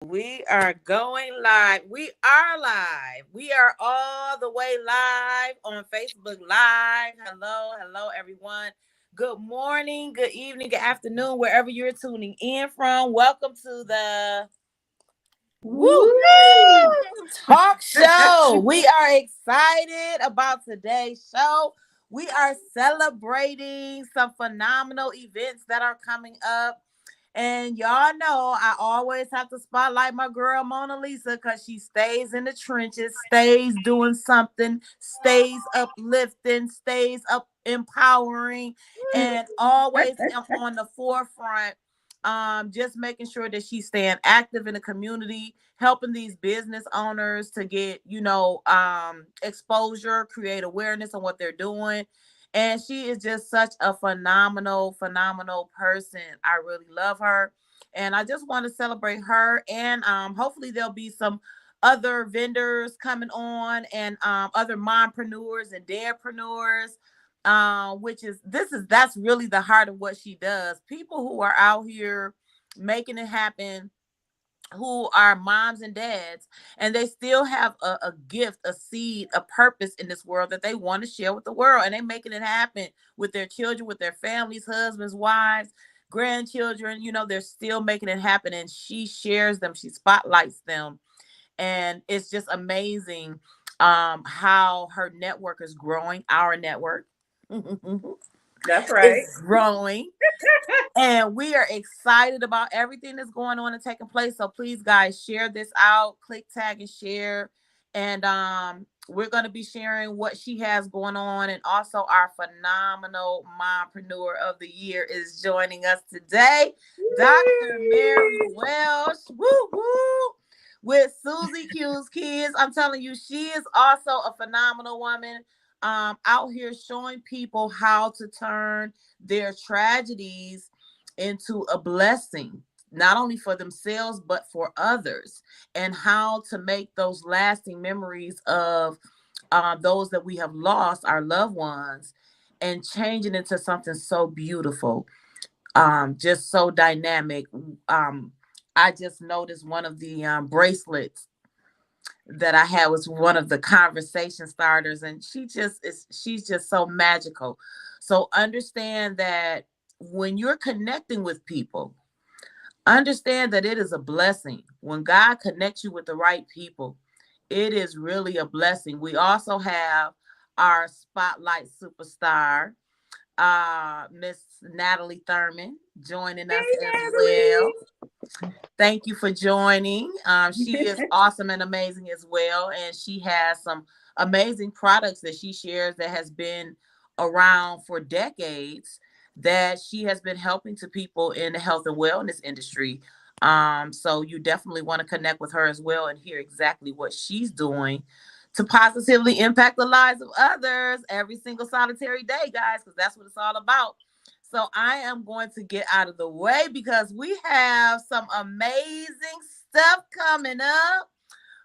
We are going live. We are live. We are all the way live on Facebook Live. Hello, hello, everyone. Good morning, good evening, good afternoon, wherever you're tuning in from. Welcome to the Woo Woo! Talk Show. We are excited about today's show. We are celebrating some phenomenal events that are coming up. And y'all know I always have to spotlight my girl Mona Lisa because she stays in the trenches, stays doing something, stays uplifting, stays up empowering, and always on the forefront. Just making sure that she's staying active in the community, helping these business owners to get, exposure, create awareness on what they're doing. And she is just such a phenomenal person. I really love her. And I just want to celebrate her. And hopefully there'll be some other vendors coming on and other mompreneurs and dadpreneurs. Which is that's really the heart of what she does. People who are out here making it happen, who are moms and dads, and they still have a gift, a seed, a purpose in this world that they want to share with the world, and they making it happen with their children, with their families, husbands, wives, grandchildren. They're still making it happen, and she shares them, she spotlights them, and it's just amazing how her network is growing, our network. That's right. Is growing, and we are excited about everything that's going on and taking place. So please, guys, share this out, click, tag, and share. And we're going to be sharing what she has going on. And also our phenomenal mompreneur of the year is joining us today, Dr. Mary Welsh. Woo woo. With Susie Q's Kids. I'm telling you, she is also a phenomenal woman, out here showing people how to turn their tragedies into a blessing, not only for themselves, but for others, and how to make those lasting memories of those that we have lost, our loved ones, and change it into something so beautiful, just so dynamic. I just noticed one of the bracelets that I had was one of the conversation starters, and she's just so magical. So understand that when you're connecting with people, understand that it is a blessing. When God connects you with the right people, it is really a blessing. We also have our spotlight superstar, Miss Natalie Thurman, joining Hey, us as Natalie. well. Thank you for joining. She is awesome and amazing as well, and she has some amazing products that she shares that has been around for decades, that she has been helping to people in the health and wellness industry. So you definitely want to connect with her as well and hear exactly what she's doing to positively impact the lives of others every single solitary day, guys, because that's what it's all about. So I am going to get out of the way because we have some amazing stuff coming up.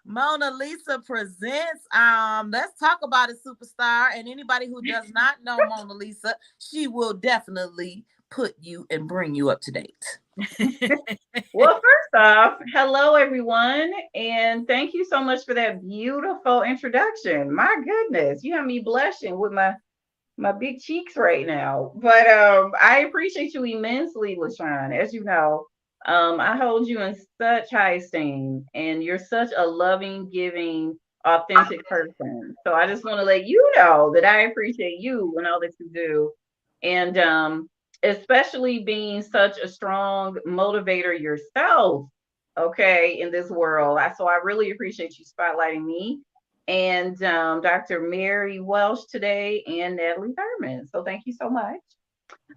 Mona Lisa presents. Let's talk about it, superstar. And anybody who does not know Mona Lisa, she will definitely put you and bring you up to date. Well, first off, hello everyone, and thank you so much for that beautiful introduction. My goodness, you have me blushing with my big cheeks right now. But I appreciate you immensely, LaShawn. As you know, I hold you in such high esteem, and you're such a loving, giving, authentic person. So I just want to let you know that I appreciate you and all that you do, and especially being such a strong motivator yourself. Okay, in this world, so I really appreciate you spotlighting me and Dr. Mary Welsh today and Natalie Thurman. So thank you so much.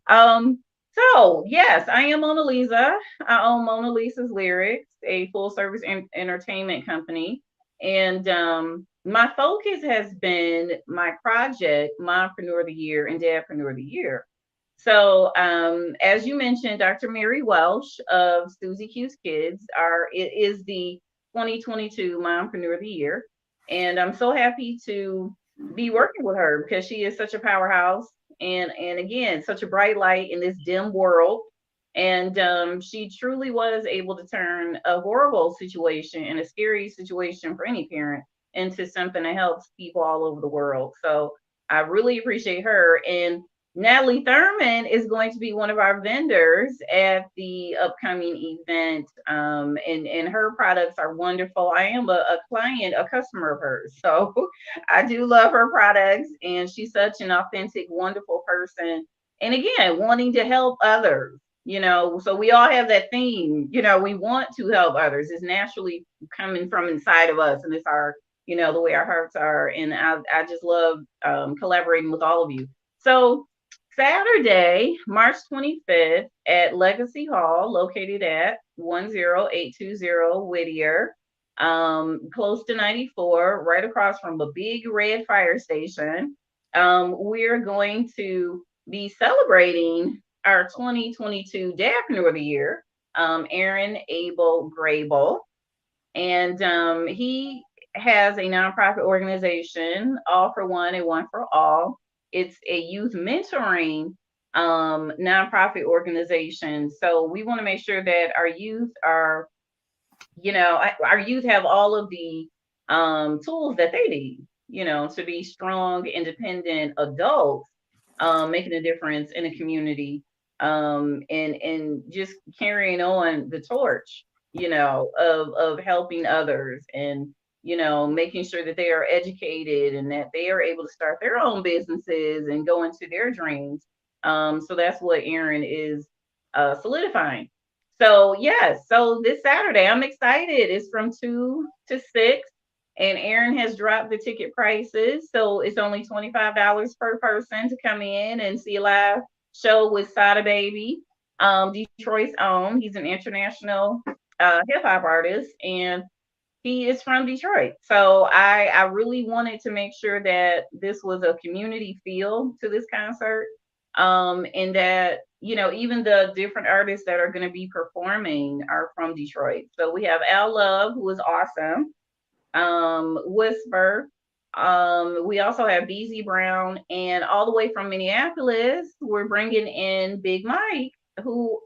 Um, so yes, I am Mona Lisa. I own Mona Lisa's Lyrics, a full service entertainment company. And my focus has been my project, Mompreneur of the Year and Dadpreneur of the Year. So, as you mentioned, Dr. Mary Welsh of Susie Q's Kids it is the 2022 Mompreneur of the Year, and I'm so happy to be working with her because she is such a powerhouse and again such a bright light in this dim world. And she truly was able to turn a horrible situation and a scary situation for any parent into something that helps people all over the world. So I really appreciate her. And Natalie Thurman is going to be one of our vendors at the upcoming event. And her products are wonderful. I am a client, a customer of hers. So I do love her products. And she's such an authentic, wonderful person. And again, wanting to help others. So we all have that theme, we want to help others. It's naturally coming from inside of us, and it's our, the way our hearts are. And I just love collaborating with all of you. So Saturday, March 25th at Legacy Hall, located at 10820 Whittier, close to 94, right across from a big red fire station. We're going to be celebrating our 2022 Dadpreneur of the Year, Aaron Abel Grable. And he has a nonprofit organization, All for One and One for All. It's a youth mentoring nonprofit organization. So we want to make sure that our youth have all of the tools that they need, to be strong, independent adults, making a difference in the community, and just carrying on the torch, of helping others, and making sure that they are educated and that they are able to start their own businesses and go into their dreams. So that's what Aaron is solidifying. So yes, so this Saturday, I'm excited. It's from 2 to 6, and Aaron has dropped the ticket prices. So it's only $25 per person to come in and see a live show with Sada Baby, Detroit's own. He's an international hip hop artist, and he is from Detroit. So I really wanted to make sure that this was a community feel to this concert. And that, even the different artists that are going to be performing are from Detroit. So we have Al Love, who is awesome. Whisper. We also have BZ Brown, and all the way from Minneapolis, we're bringing in Big Mike, who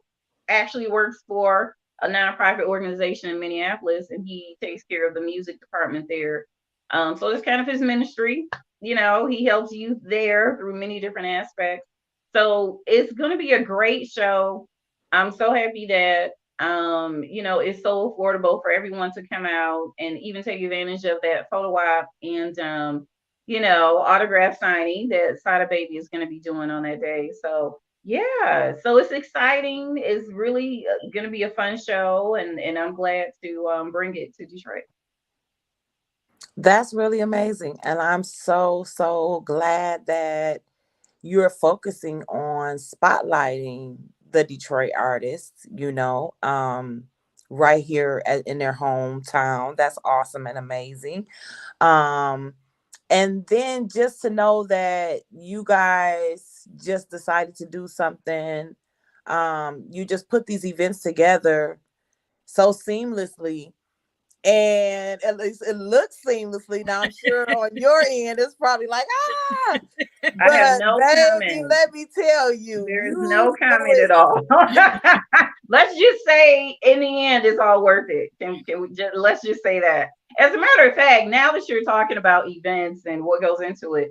actually works for a nonprofit organization in Minneapolis, and he takes care of the music department there. So it's kind of his ministry. He helps youth there through many different aspects. So it's going to be a great show. I'm so happy that it's so affordable for everyone to come out and even take advantage of that photo op and autograph signing that Sada Baby is going to be doing on that day. So yeah, so it's exciting. It's really going to be a fun show, and I'm glad to bring it to Detroit. That's really amazing. And I'm so glad that you're focusing on spotlighting the Detroit artists, right here in their hometown. That's awesome and amazing. Um, and then just to know that you guys just decided to do something, you just put these events together so seamlessly, and at least it looks seamlessly. Now I'm sure on your end it's probably like, I have but no baby, comment. let me tell you, There is you no know comment it. at all. Let's just say in the end it's all worth it. Let's just say that. As a matter of fact, now that you're talking about events and what goes into it,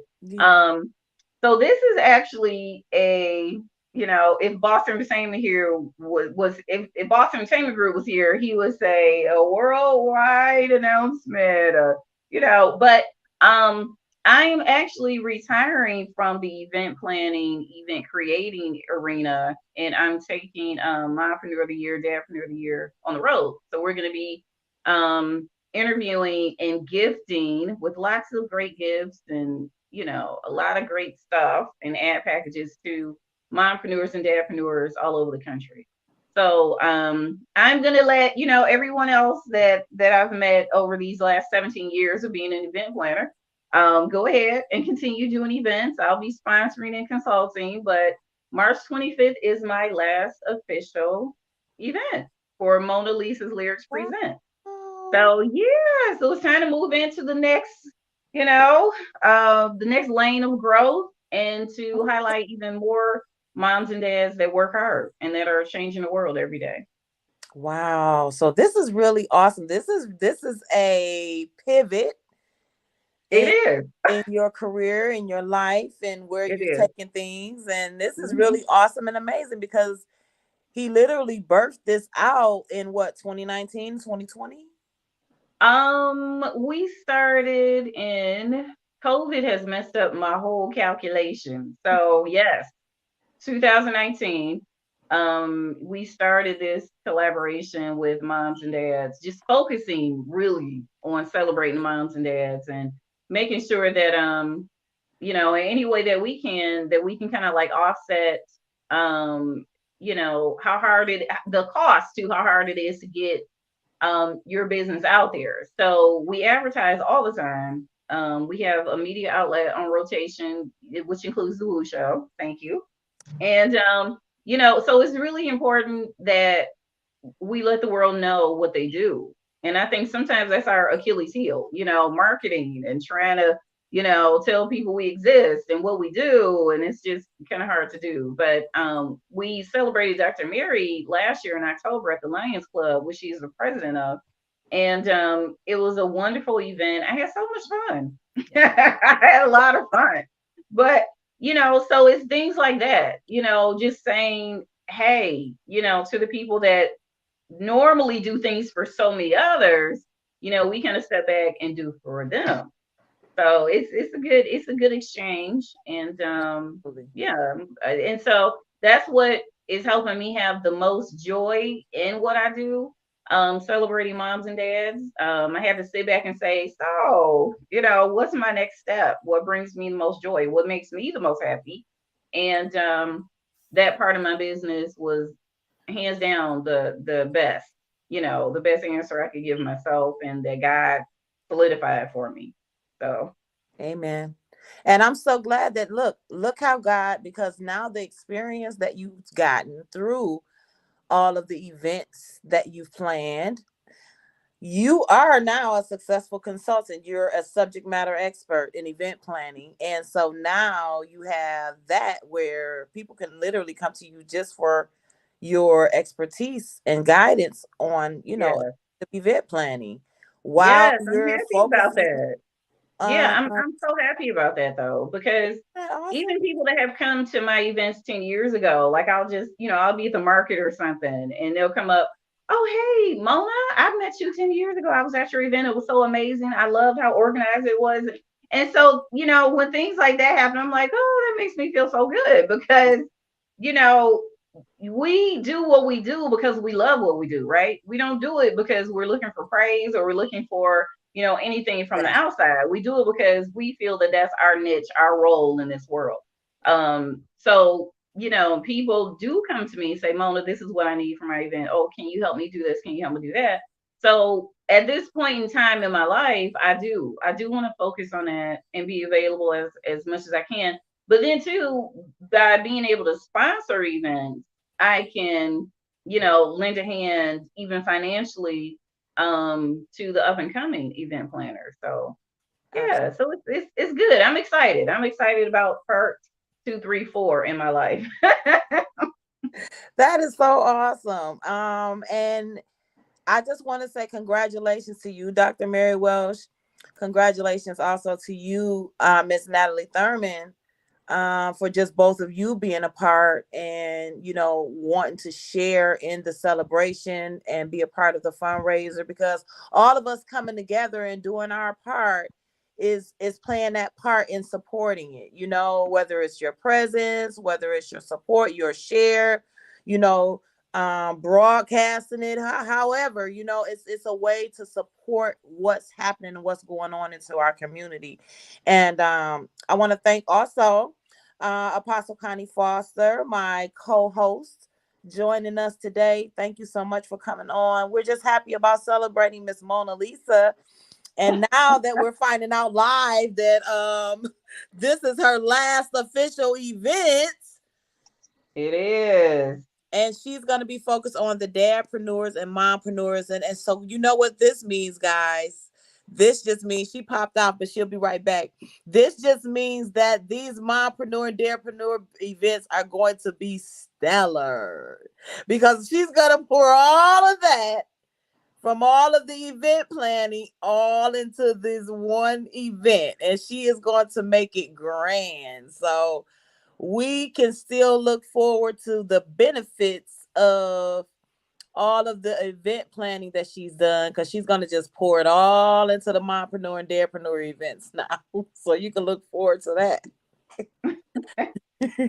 so this is actually if Boston Entertainment here was if Boston Entertainment Group was here, he would say a worldwide announcement, but I'm actually retiring from the event planning, event creating arena, and I'm taking Mompreneur of the Year, Dadpreneur of the Year on the road. So we're going to be interviewing and gifting with lots of great gifts and a lot of great stuff and ad packages to mompreneurs and dadpreneurs all over the country. So I'm gonna let everyone else that I've met over these last 17 years of being an event planner, go ahead and continue doing events. I'll be sponsoring and consulting, but March 25th is my last official event for Mona Lisa's Lyrics Present. So yeah, so it's time to move into the next, the next lane of growth and to highlight even more moms and dads that work hard and that are changing the world every day. Wow. So this is really awesome. This is a pivot It in is. in your career, in your life, and where It you're is. taking things. And this is Mhm. really awesome and amazing because he literally birthed this out in what, 2019, 2020? We started in COVID has messed up my whole calculation. So yes, 2019. We started this collaboration with moms and dads, just focusing really on celebrating moms and dads and making sure that any way that we can kind of like offset um, how hard the cost to how hard it is to get your business out there. So we advertise all the time. We have a media outlet on rotation, which includes the Woo Show. Thank you. And so it's really important that we let the world know what they do. And I think sometimes that's our Achilles heel, marketing and trying to, tell people we exist and what we do. And it's just kind of hard to do. But we celebrated Dr. Mary last year in October at the Lions Club, which she's the president of. And it was a wonderful event. I had so much fun. I had a lot of fun. But, so it's things like that, just saying, hey, to the people that normally do things for so many others, we kind of step back and do for them. So it's a good exchange, and Absolutely. yeah, and so that's what is helping me have the most joy in what I do. Celebrating moms and dads. I had to sit back and say, so what's my next step? What brings me the most joy? What makes me the most happy? And that part of my business was hands down the best, the best answer I could give myself, and that God solidified for me. So Amen. And I'm so glad that look how God, because now the experience that you've gotten through all of the events that you've planned, you are now a successful consultant. You're a subject matter expert in event planning. And so now you have that where people can literally come to you just for your expertise and guidance on, yeah, the event planning while yes, I'm you're happy about focusing that. Yeah, on. I'm so happy about that though, because Awesome. even people that have come to my events 10 years ago, like I'll just, I'll be at the market or something and they'll come up, oh, hey, Mona, I met you 10 years ago. I was at your event. It was so amazing. I loved how organized it was. And so, when things like that happen, I'm like, oh, that makes me feel so good because, you know, we do what we do because we love what we do, right? We don't do it because we're looking for praise or we're looking for, anything from the Yes. outside. We do it because we feel that that's our niche, our role in this world. So, people do come to me and say, Mona, this is what I need for my event. Oh, can you help me do this? Can you help me do that? So at this point in time in my life, I do want to focus on that and be available as much as I can. But then too, by being able to sponsor events, I can, lend a hand even financially to the up and coming event planners. So yeah, Absolutely. so it's good. I'm excited. I'm excited about part 2, 3, 4 in my life. That is so awesome. And I just want to say congratulations to you, Dr. Mary Welsh. Congratulations also to you, Miss Natalie Thurman, for just both of you being a part and, wanting to share in the celebration and be a part of the fundraiser, because all of us coming together and doing our part is playing that part in supporting it, whether it's your presence, whether it's your support, your share, you know, broadcasting it, however, it's a way to support what's happening and what's going on into our community. And I want to thank also Apostle Connie Foster, my co-host, joining us today. Thank you so much for coming on. We're just happy about celebrating Miss Mona Lisa. And now that we're finding out live that this is her last official event, It is. and she's going to be focused on the dadpreneurs and mompreneurs. And so you know what this means, guys. This just means she popped out, but she'll be right back. This just means that these Mompreneur and Dadpreneur events are going to be stellar because she's going to pour all of that from all of the event planning all into this one event, and she is going to make it grand. So we can still look forward to the benefits of all of the event planning that she's done, because she's going to just pour it all into the Mompreneur and Dadpreneur events now. So you can look forward to that.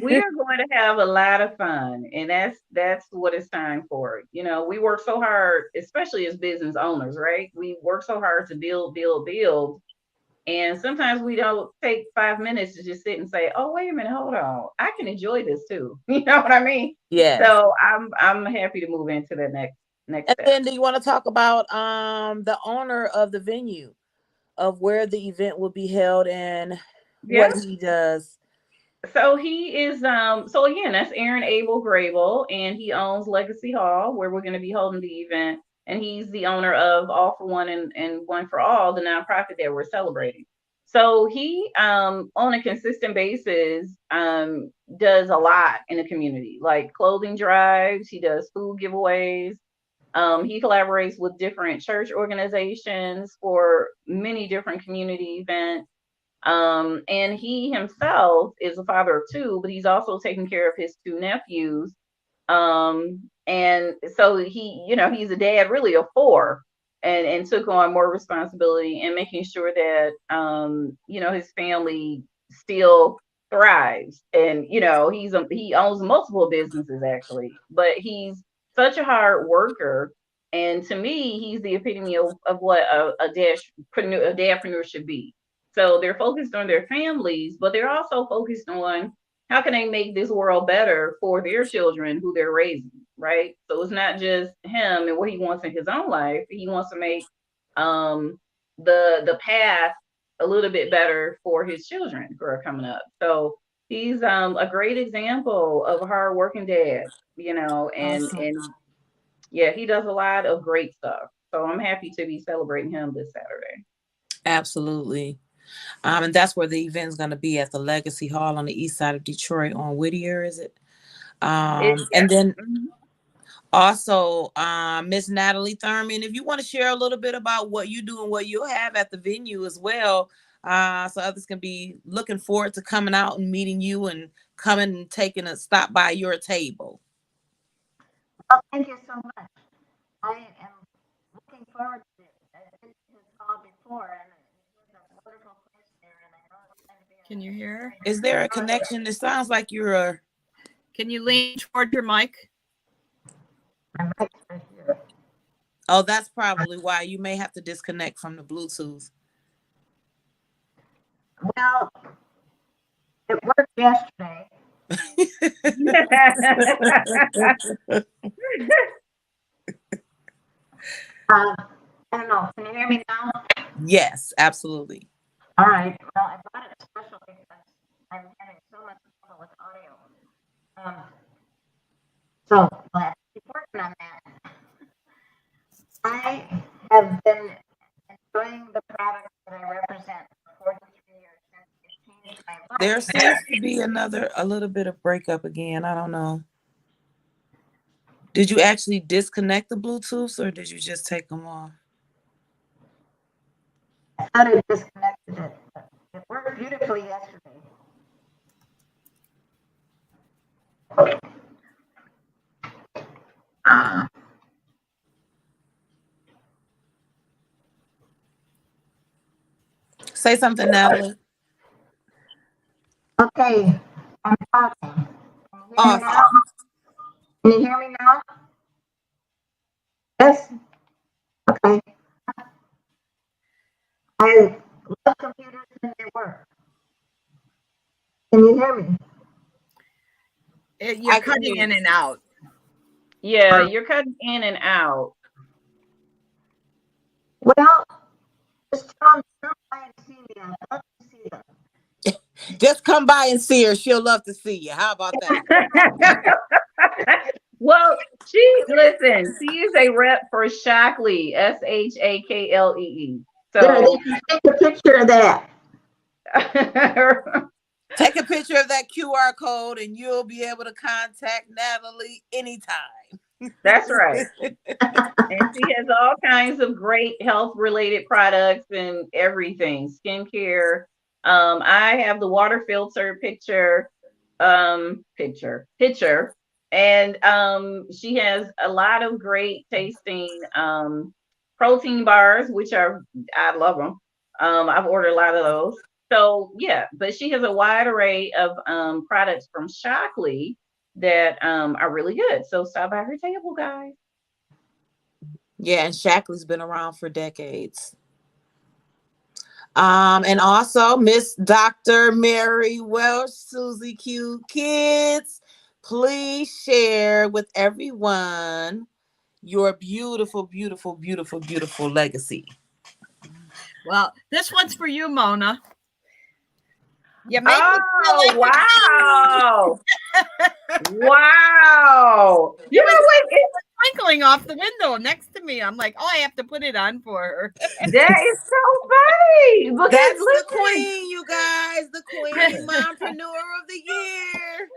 We are going to have a lot of fun, and that's what it's time for. You know, we work so hard, especially as business owners, right? We work so hard to build, build, build. And sometimes we don't take 5 minutes to just sit and say, "Oh, wait a minute, hold on. I can enjoy this too." You know what I mean? Yeah. So I'm happy to move into the next And step. then do you want to talk about the owner of the venue, of where the event will be held and what he does? So he is so again, that's Aaron Abel Grable, and he owns Legacy Hall, where we're going to be holding the event. And he's the owner of All for One and One for All, the nonprofit that we're celebrating. So he on a consistent basis does a lot in the community, like clothing drives, he does food giveaways. He collaborates with different church organizations for many different community events. And he himself is a father of two, but he's also taking care of his two nephews. And so he, you know, he's a dad really of four, and took on more responsibility and making sure that, you know, his family still thrives. And, you know, he owns multiple businesses actually, but he's such a hard worker. And to me, he's the epitome of what a dadpreneur should be. So they're focused on their families, but they're also focused on how can they make this world better for their children who they're raising, right? So it's not just him and what he wants in his own life. He wants to make the path a little bit better for his children who are coming up. So he's a great example of a hardworking dad, you know, and Awesome. and yeah, he does a lot of great stuff. So I'm happy to be celebrating him this Saturday. Absolutely. And that's where the event is going to be, at the Legacy Hall on the east side of Detroit on Whittier, is it? And then also, Miss Natalie Thurman, if you want to share a little bit about what you do and what you'll have at the venue as well, so others can be looking forward to coming out and meeting you and coming and taking a stop by your table. Well, thank you so much. I am looking forward to it. I've been to this call before, and it was a wonderful place there, and I know it's going to be. Can you hear? Is there a connection? It sounds like you're a. Can you lean toward your mic? My mic's right here. Oh, that's probably why. You may have to disconnect from the Bluetooth. Well, it worked yesterday. I don't know. Can you hear me now? Yes, absolutely. All right. Well, I bought it especially because I'm having so much trouble with audio. So we'll have to keep working on that. I have been enjoying the products that I represent for 43 years since it changed my life. There seems to be a little bit of breakup again. I don't know. Did you actually disconnect the Bluetooths, or did you just take them off? I thought I disconnected it, but it worked beautifully yesterday. Say something, Natalie. Okay, I'm talking. Awesome. Can you hear me now? Yes? Okay. I love computers when they work. Can you hear me? You're cutting in and out. Yeah, you're cutting in and out. Well, just tell them to come by and see me. I'd love to see them. Just come by and see her. She'll love to see you. How about that? Well, she is a rep for Shaklee, Shaklee. So Take a picture of that. Take a picture of that QR code and you'll be able to contact Natalie anytime. That's right. And she has all kinds of great health related products and everything, skincare. I have the water filter picture, and she has a lot of great tasting protein bars, which I love them. I've ordered a lot of those. So yeah, but she has a wide array of products from Shockley that are really good. So stop by her table, guys. Yeah, and Shackley's been around for decades. And also Miss Dr. Mary Welsh, Susie Q Kids, please share with everyone your beautiful, beautiful, beautiful, beautiful legacy. Well, this one's for you, Mona. You make me feel Oh, like wow. Wow. You know what? twinkling off the window next to me. I'm like, oh, I have to put it on for her. That is so funny. Because That's the listen, queen, you guys, the queen mompreneur of the year.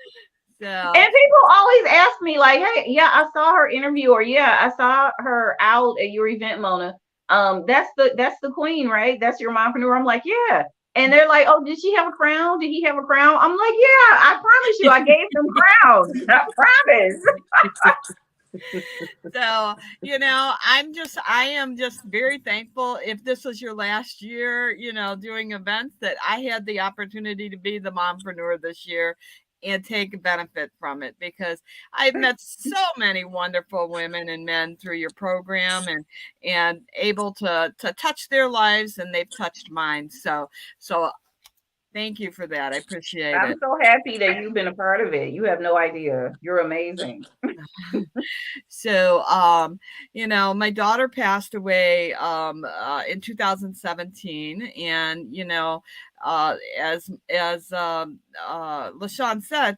So, and people always ask me, like, hey, yeah, I saw her interview, or yeah, I saw her out at your event, Mona. That's the queen, right? That's your mompreneur. I'm like, yeah. And they're like, oh, did she have a crown? Did he have a crown? I'm like, yeah, I promise you, I gave them crowns. I promise. so, you know, I am just very thankful if this was your last year, you know, doing events, that I had the opportunity to be the mompreneur this year and take benefit from it, because I've met so many wonderful women and men through your program, and able to touch their lives, and they've touched mine. So thank you for that. I appreciate it. I'm so happy that you've been a part of it. You have no idea. You're amazing. So, you know, my daughter passed away in 2017, and you know, as LaShawn said,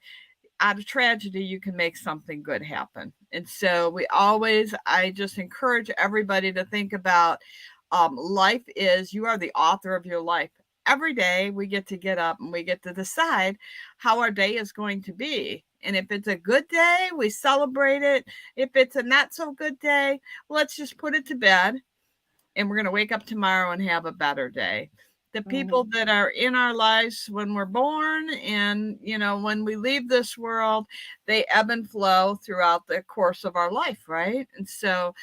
out of tragedy you can make something good happen. And so I just encourage everybody to think about life is, you are the author of your life. Every day we get up and we get to decide how our day is going to be. And if it's a good day, we celebrate it. If it's a not so good day, let's just put it to bed, and we're going to wake up tomorrow and have a better day. The people that are in our lives when we're born, and, you know, when we leave this world, they ebb and flow throughout the course of our life, right? And so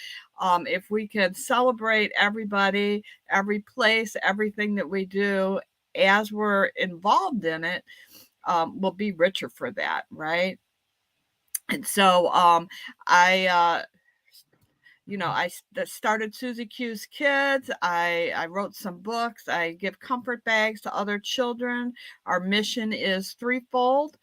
if we can celebrate everybody, every place, everything that we do as we're involved in it, we'll be richer for that, right? And so I started Susie Q's Kids. I wrote some books. I give comfort bags to other children. Our mission is threefold.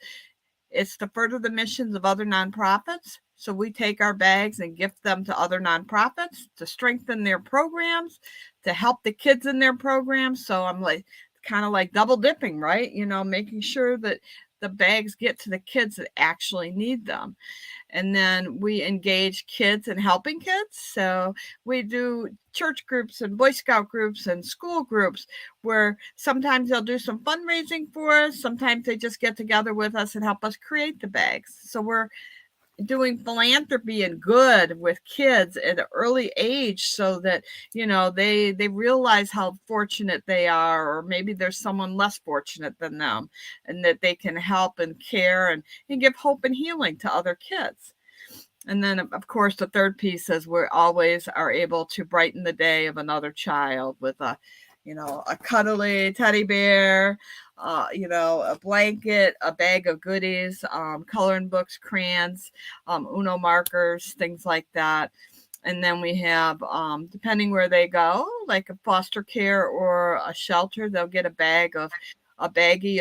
It's to further the missions of other nonprofits. So we take our bags and gift them to other nonprofits to strengthen their programs, to help the kids in their programs. So I'm like, kind of like double dipping, right? You know, making sure that the bags get to the kids that actually need them. And then we engage kids in helping kids. So we do church groups and Boy Scout groups and school groups, where sometimes they'll do some fundraising for us. Sometimes they just get together with us and help us create the bags. So we're doing philanthropy and good with kids at an early age, so that, you know, they realize how fortunate they are, or maybe there's someone less fortunate than them, and that they can help and care and give hope and healing to other kids. And then, of course, the third piece is we always are able to brighten the day of another child with a cuddly teddy bear, a blanket, a bag of goodies, coloring books, crayons, Uno markers, things like that. And then we have, depending where they go, like a foster care or a shelter, they'll get a baggie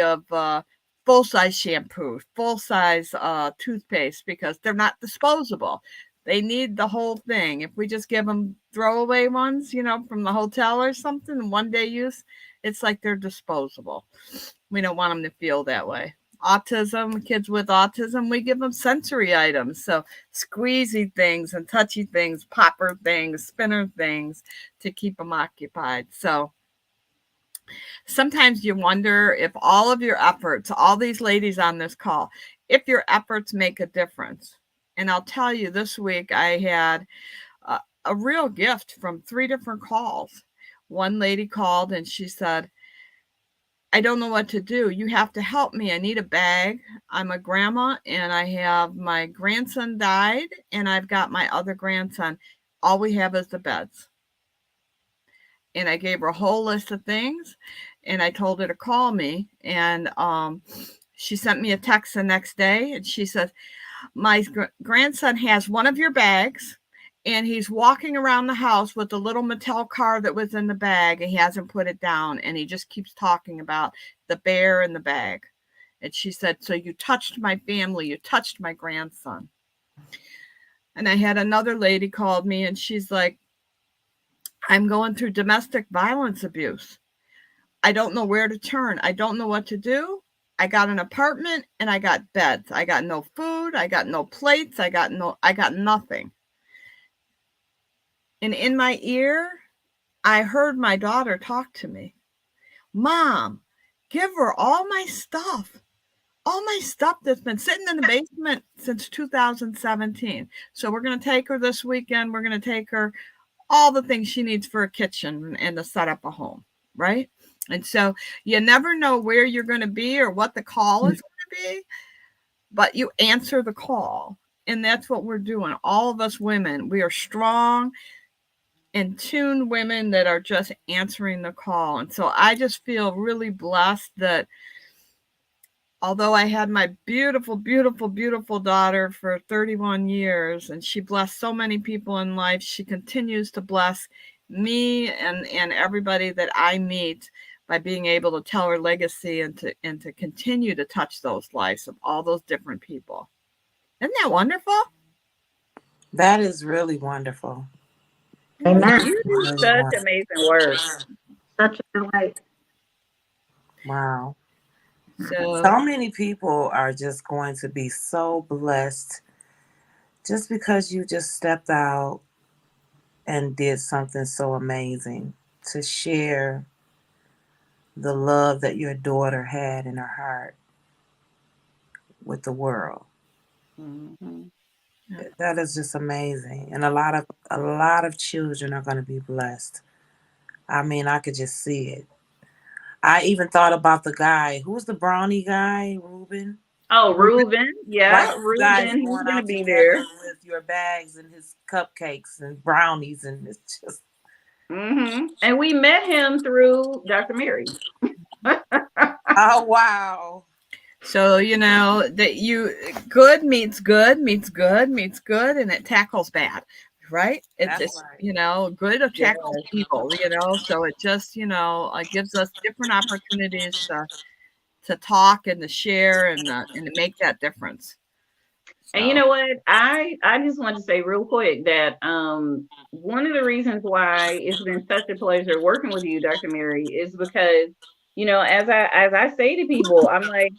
of full-size shampoo, full-size toothpaste, because they're not disposable. They need the whole thing. If we just give them throwaway ones, from the hotel or something, one day use, it's like they're disposable. We don't want them to feel that way. autism, kids with autism, we give them sensory items. So squeezy things and touchy things, popper things, spinner things to keep them occupied. So sometimes you wonder if all of your efforts, all these ladies on this call, if your efforts make a difference. And I'll tell you, this week I had a real gift from 3 different calls. One lady called and she said, I don't know what to do. You have to help me. I need a bag. I'm a grandma and I have my grandson died and I've got my other grandson. All we have is the beds. And I gave her a whole list of things and I told her to call me. And she sent me a text the next day and she says, my grandson has one of your bags and he's walking around the house with the little Mattel car that was in the bag and he hasn't put it down. And he just keeps talking about the bear in the bag. And she said, so you touched my family. You touched my grandson. And I had another lady called me and she's like, I'm going through domestic violence abuse. I don't know where to turn. I don't know what to do. I got an apartment and I got beds. I got no food. I got no plates. I got nothing. And in my ear, I heard my daughter talk to me. Mom, give her all my stuff that's been sitting in the basement since 2017. So we're going to take her this weekend. We're going to take her all the things she needs for a kitchen and to set up a home, right? And so you never know where you're going to be or what the call is going to be, but you answer the call. And that's what we're doing. All of us women, we are strong and tuned women that are just answering the call. And so I just feel really blessed that although I had my beautiful, beautiful, beautiful daughter for 31 years and she blessed so many people in life, she continues to bless me and everybody that I meet by being able to tell her legacy and to continue to touch those lives of all those different people. Isn't that wonderful? That is really wonderful. Amen. You do such amazing work. Such a delight. Wow. So Many people are just going to be so blessed just because you just stepped out and did something so amazing to share the love that your daughter had in her heart with the world. Mm-hmm. That is just amazing. And a lot of children are going to be blessed. I mean, I could just see it. I even thought about the guy. Who's the brownie guy? Reuben? Oh, Reuben. Yeah, Like you guys Reuben. He's going going to out be together there. with your bags and his cupcakes and brownies, and it's just. Mm-hmm. And we met him through Dr. Mary. Oh, wow. So, you know, that good meets good, meets good, meets good, and it tackles bad, right? It That's just, right. you know, good tackles evil, you know, so it just, you know, gives us different opportunities to talk and to share and to make that difference. And you know what? I just want to say real quick that one of the reasons why it's been such a pleasure working with you, Dr. Mary, is because, you know, as I say to people, I'm like,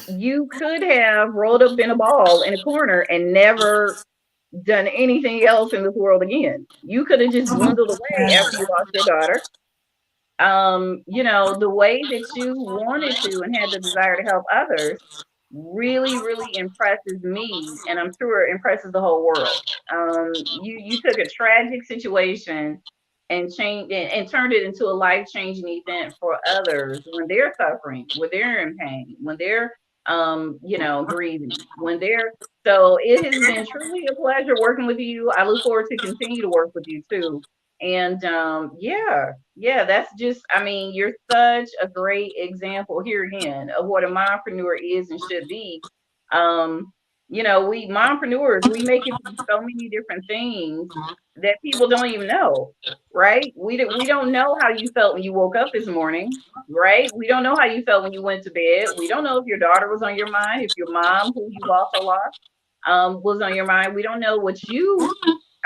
you could have rolled up in a ball in a corner and never done anything else in this world again. You could have just dwindled away after you lost your daughter. You know, the way that you wanted to and had the desire to help others really, really impresses me, and I'm sure it impresses the whole world. You took a tragic situation and changed and turned it into a life-changing event for others when they're suffering, when they're in pain, when they're you know, grieving, when they're so it has been truly a pleasure working with you. I look forward to continue to work with you too. And yeah, that's just, I mean, you're such a great example here again of what a mompreneur is and should be. You know, we mompreneurs, we make it through so many different things that people don't even know, right? We don't know how you felt when you woke up this morning, right? We don't know how you felt when you went to bed. We don't know if your daughter was on your mind, if your mom, who you've also lost, was on your mind. We don't know what you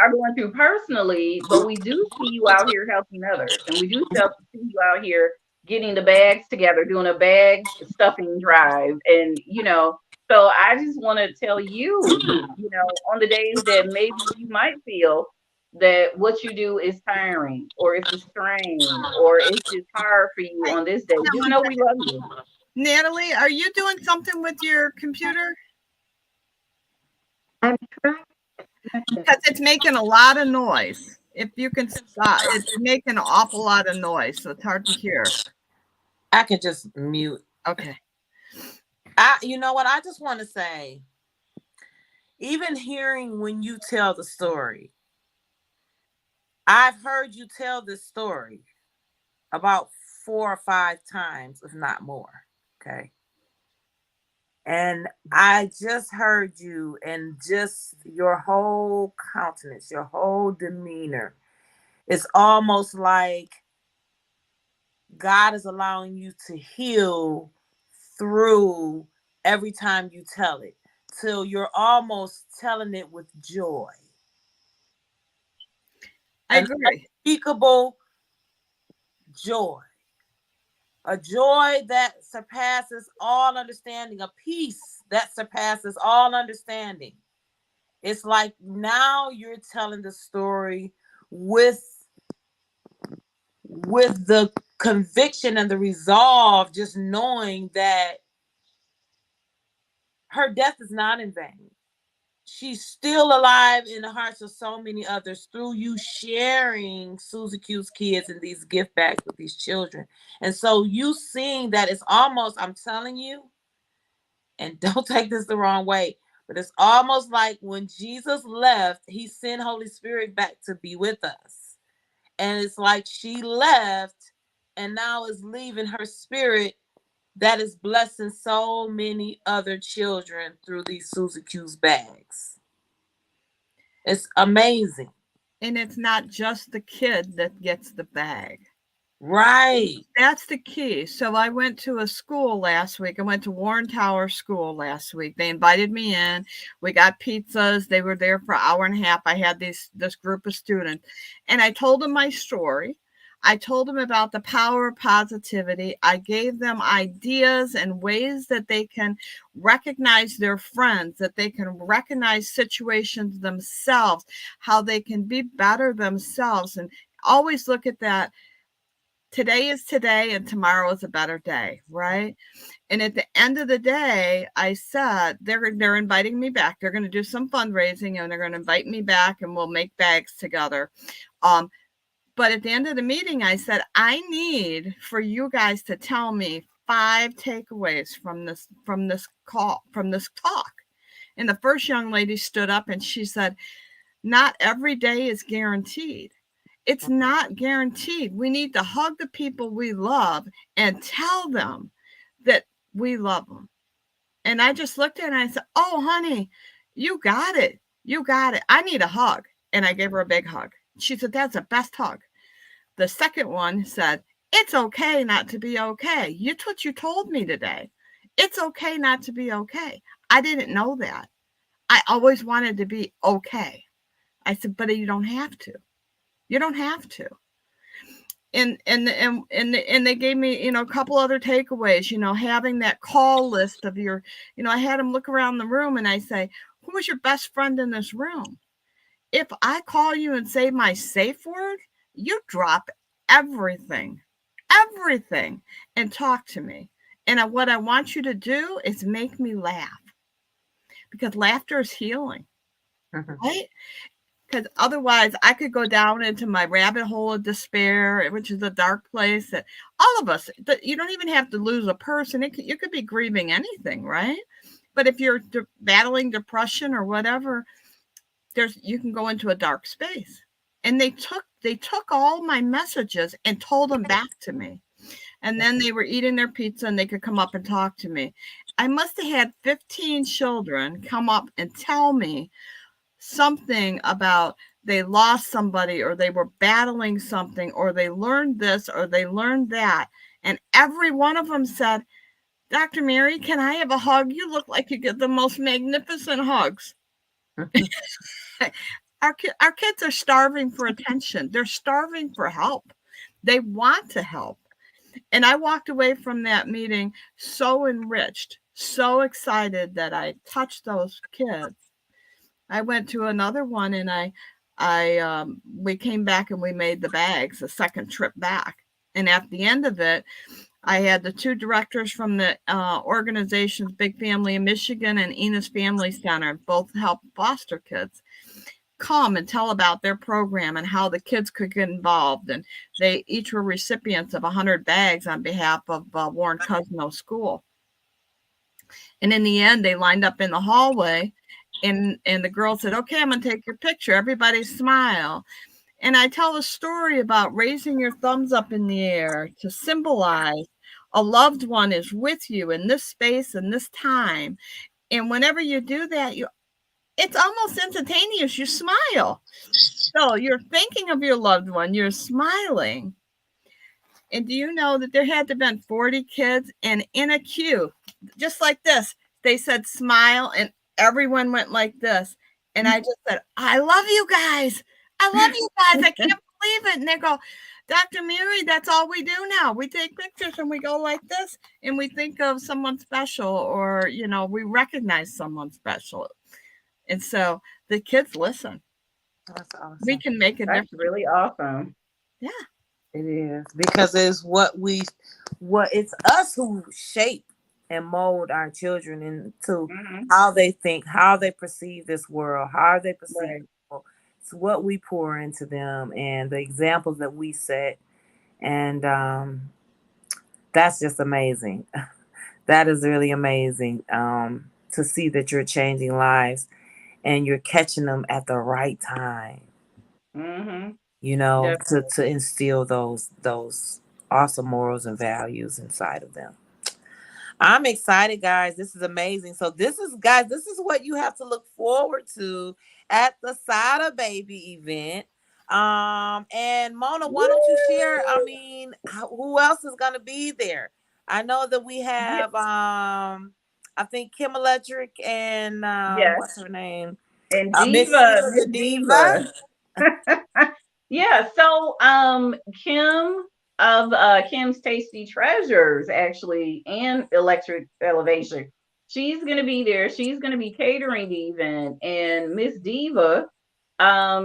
are going through personally, but we do see you out here helping others, and we do see you out here getting the bags together, doing a bag stuffing drive. And, so I just want to tell you, on the days that maybe you might feel that what you do is tiring or it's a strain or it's just hard for you Hey, on this day, hold just on know one we love you. Natalie, are you doing something with your computer? I'm trying Because it's making a lot of noise. If you can stop, it's making an awful lot of noise, so it's hard to hear. I can just mute. Okay. You know what? I just want to say, even hearing when you tell the story, I've heard you tell this story about 4 or 5 times, if not more. Okay. And I just heard you, and just your whole countenance, your whole demeanor. It's almost like God is allowing you to heal through every time you tell it, till you're almost telling it with joy. I An agree. unspeakable joy. A joy that surpasses all understanding, a peace that surpasses all understanding. It's like now you're telling the story with the conviction and the resolve, just knowing that her death is not in vain. She's still alive in the hearts of so many others through you sharing Susie Q's kids and these gift bags with these children. And so you seeing that, it's almost, I'm telling you, and don't take this the wrong way, but it's almost like when Jesus left, he sent Holy Spirit back to be with us. And it's like she left and now is leaving her spirit that is blessing so many other children through these Susie Q's bags. It's amazing. And it's not just the kid that gets the bag. Right. That's the key. So I went to a school last week. I went to Warren Tower School last week. They invited me in. We got pizzas. They were there for an hour and a half. I had this group of students, and I told them my story. I told them about the power of positivity. I gave them ideas and ways that they can recognize their friends, that they can recognize situations themselves, how they can be better themselves, and always look at that. Today is today and tomorrow is a better day, right? And at the end of the day, I said they're inviting me back. They're going to do some fundraising and they're going to invite me back and we'll make bags together. But at the end of the meeting, I said, I need for you guys to tell me 5 takeaways from this talk. And the first young lady stood up and she said, not every day is guaranteed. It's not guaranteed. We need to hug the people we love and tell them that we love them. And I just looked at her and I said, oh, honey, you got it. You got it. I need a hug. And I gave her a big hug. She said, that's the best hug. The second one said, it's okay not to be okay. It's what you told me today. It's okay not to be okay. I didn't know that. I always wanted to be okay. I said, but you don't have to. You don't have to. And they gave me, a couple other takeaways, having that call list of your, I had them look around the room and I say, who is your best friend in this room? If I call you and say my safe word, you drop everything, and talk to me. And what I want you to do is make me laugh, because laughter is healing, right? Because otherwise I could go down into my rabbit hole of despair, which is a dark place that all of us, you don't even have to lose a person. You could be grieving anything, right? But if you're battling depression or whatever, you can go into a dark space. And they took all my messages and told them back to me. And then they were eating their pizza and they could come up and talk to me. I must have had 15 children come up and tell me something about they lost somebody or they were battling something or they learned this or they learned that. And every one of them said, Dr. Mary, can I have a hug? You look like you get the most magnificent hugs. Our kids are starving for attention. They're starving for help. They want to help. And I walked away from that meeting so enriched, so excited that I touched those kids. I went to another one, and we came back and we made the bags a second trip back. And at the end of it, I had the two directors from the organizations, Big Family in Michigan and Enos Family Center, both help foster kids, come and tell about their program and how the kids could get involved. And they each were recipients of 100 bags on behalf of Warren Cousino School. And in the end, they lined up in the hallway, and the girl said, "Okay, I'm going to take your picture. Everybody smile." And I tell a story about raising your thumbs up in the air to symbolize a loved one is with you in this space and this time. And whenever you do that, it's almost instantaneous. You smile. So you're thinking of your loved one. You're smiling. And do you know that there had to have been 40 kids, and in a queue, just like this, they said smile, and everyone went like this. And I just said, "I love you guys. I love you guys. I can't believe it." And they go, "Dr. Murray, that's all we do now. We take pictures and we go like this, and we think of someone special, or, we recognize someone special." And so the kids listen. That's awesome. We can make a difference. That's really awesome. Yeah. It is, because it's it's us who shape and mold our children into how they think, how they perceive this world, how they perceive people. It's what we pour into them and the examples that we set. And that's just amazing. That is really amazing to see that you're changing lives and you're catching them at the right time. To instill those awesome morals and values inside of them. I'm excited, guys. This is amazing. So this is what you have to look forward to at the Sada Baby event. And Mona, why don't you share? I mean, who else is going to be there? I know that we have, I think Kim Electric and what's her name? And Diva. Yeah. So Kim of Kim's Tasty Treasures, actually, and Electric Elevation, she's going to be there. She's going to be catering the event. And Miss Diva,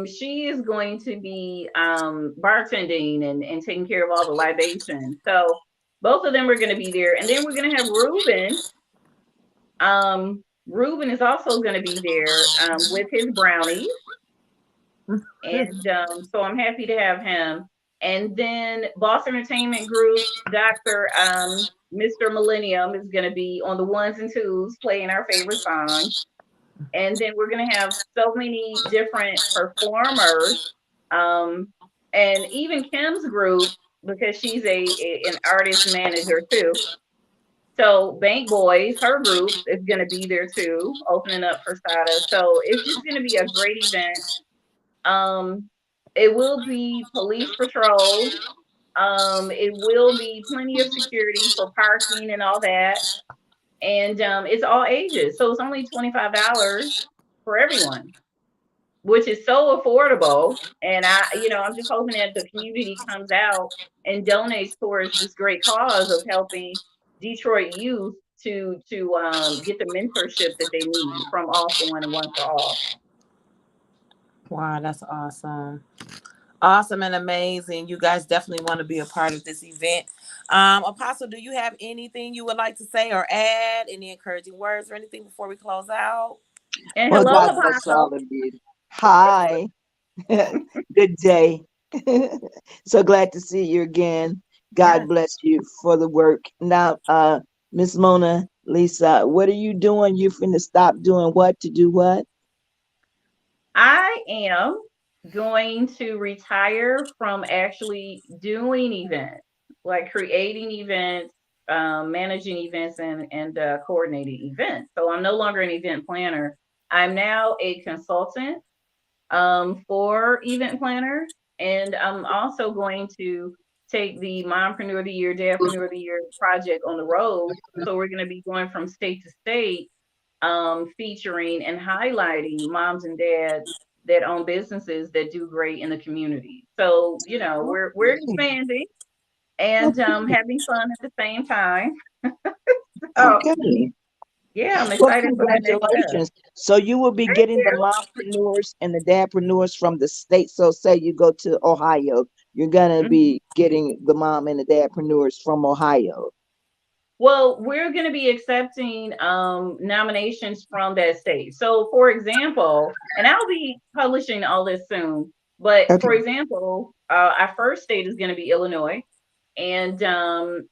she is going to be bartending and taking care of all the libations. So both of them are going to be there. And then we're going to have Ruben. Ruben is also going to be there with his brownies. And so I'm happy to have him. And then Boss Entertainment Group, Dr. Mr. Millennium is going to be on the ones and twos playing our favorite songs. And then we're going to have so many different performers. And even Kim's group, because she's an artist manager too. So Bank Boys, her group, is going to be there too, opening up for Sada. So it's just going to be a great event. It will be police patrols. It will be plenty of security for parking and all that. And it's all ages. So it's only $25 for everyone, which is so affordable. And I'm just hoping that the community comes out and donates towards this great cause of helping Detroit youth to get the mentorship that they need from All for One and One for All. Wow, that's awesome. Awesome and amazing. You guys definitely want to be a part of this event. Apostle, do you have anything you would like to say or add? Any encouraging words or anything before we close out? And hello, God bless all of you. Hi. Good day. So glad to see you again. God bless you for the work. Now, Miss Mona Lisa, what are you doing? You finna stop doing what to do what? I am going to retire from actually doing events, like creating events, managing events, and coordinating events. So I'm no longer an event planner. I'm now a consultant for event planners, and I'm also going to take the Mompreneur of the Year, Dadpreneur of the Year project on the road. So we're going to be going from state to state, featuring and highlighting moms and dads that own businesses that do great in the community. So, we're expanding. and having fun at the same time. So, Okay. yeah, I'm Well, excited for the next step. congratulations. So you will be getting the mompreneurs and the dadpreneurs from the state. So say you go to Ohio, you're gonna Mhm. be getting the mom and the dadpreneurs from Ohio. Well, we're going to be accepting nominations from that state. So, for example, and I'll be publishing all this soon, but Okay. for example, our first state is going to be Illinois. And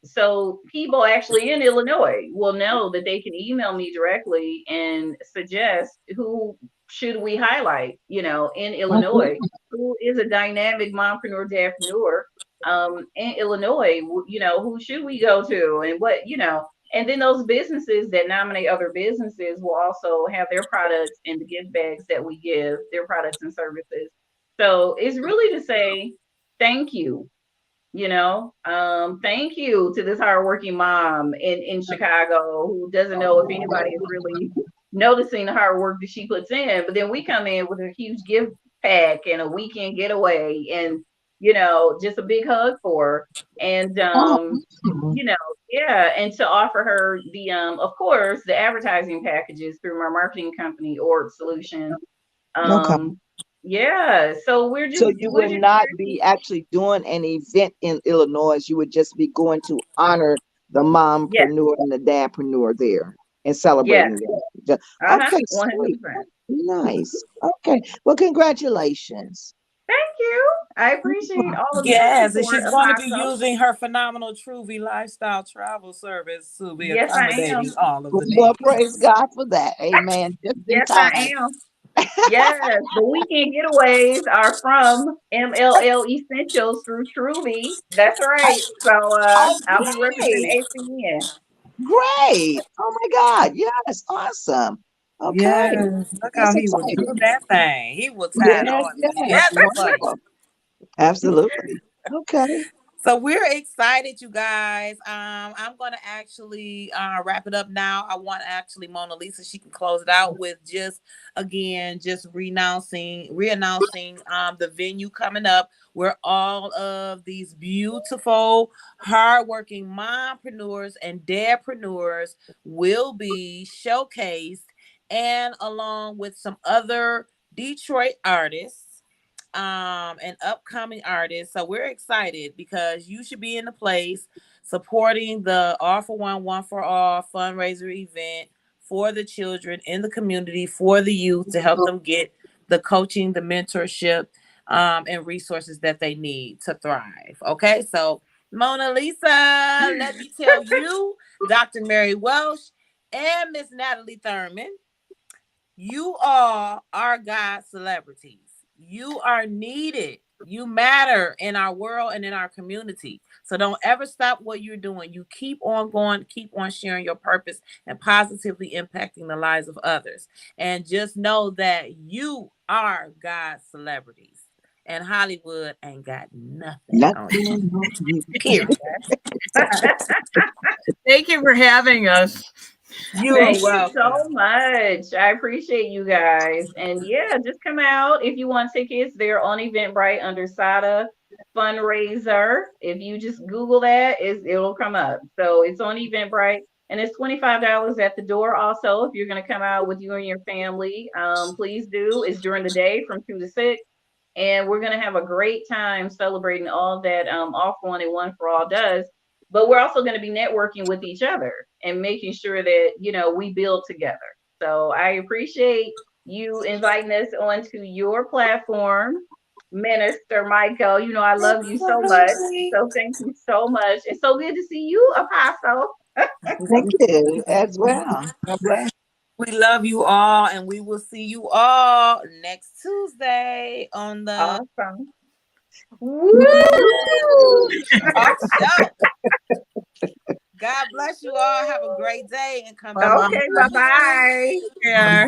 so people actually in Illinois will know that they can email me directly and suggest who should we highlight, in Illinois, who is a dynamic mompreneur, dadpreneur in Illinois, who should we go to and what. And then those businesses that nominate other businesses will also have their products in the gift bags that we give, their products and services. So it's really to say thank you. Thank you to this hardworking mom in Chicago who doesn't know if anybody is really noticing the hard work that she puts in. But then we come in with a huge gift pack and a weekend getaway and, just a big hug for her. And, yeah, and to offer her the, of course, the advertising packages through my marketing company, Org Solutions. Okay. Yeah, so we're So just, you we're would just, not be actually doing an event in Illinois. You would just be going to honor the yeah, mompreneur and the dadpreneur there and yeah, celebrating them. Okay, sweet. 100%. Nice. Okay. Well, congratulations. Thank you. I appreciate all of your Yes, and support, she's going to be Apostle. using her phenomenal Truvy lifestyle travel service to be Yes, I accommodating am. all of the Well, needs. praise God for that. Amen. Just in Yes, I time. am. Yes, the weekend getaways are from MLL Essentials through Truby. That's right. So Oh, I'll be representing great. ACN. Great. Oh my God. Yes. Awesome. Okay. Yes, look how That's he will exciting. do that thing. He will tie it Yes, all yes. together for you. Wonderful. Absolutely. Okay. So we're excited, you guys. I'm gonna actually wrap it up now. I want actually Mona Lisa. She can close it out with just reannouncing the venue coming up, where all of these beautiful, hardworking mompreneurs and dadpreneurs will be showcased, and along with some other Detroit artists and upcoming artists. So we're excited because you should be in the place supporting the All for One, One for All fundraiser event for the children in the community, for the youth, to help them get the coaching, the mentorship, and resources that they need to thrive. Okay, so Mona Lisa, let me tell you, Dr. Mary Welsh and Miss Natalie Thurman, you all are God's celebrities. You are needed. You matter in our world and in our community. So don't ever stop what you're doing. You keep on going, keep on sharing your purpose and positively impacting the lives of others. And just know that you are God's celebrities. And Hollywood ain't got nothing on you. Period. Thank you for having us. You're Thank you welcome. so much. I appreciate you guys. And yeah, just come out if you want tickets. They're on Eventbrite under Sada Fundraiser. If you just Google that, it'll come up. So it's on Eventbrite. And it's $25 at the door. Also, if you're going to come out with you and your family, please do. It's during the day from 2 to 6. And we're going to have a great time celebrating all that All for One and One for All does. But we're also going to be networking with each other and making sure that, we build together. So I appreciate you inviting us onto your platform, Minister Michael. I love you so much. So thank you so much. It's so good to see you, Apostle. Thank you as well. God bless. We love you all, and we will see you all next Tuesday on the Awesome. Woo! talk show. God bless you all. Have a great day and come back. Okay, bye-bye. Yeah.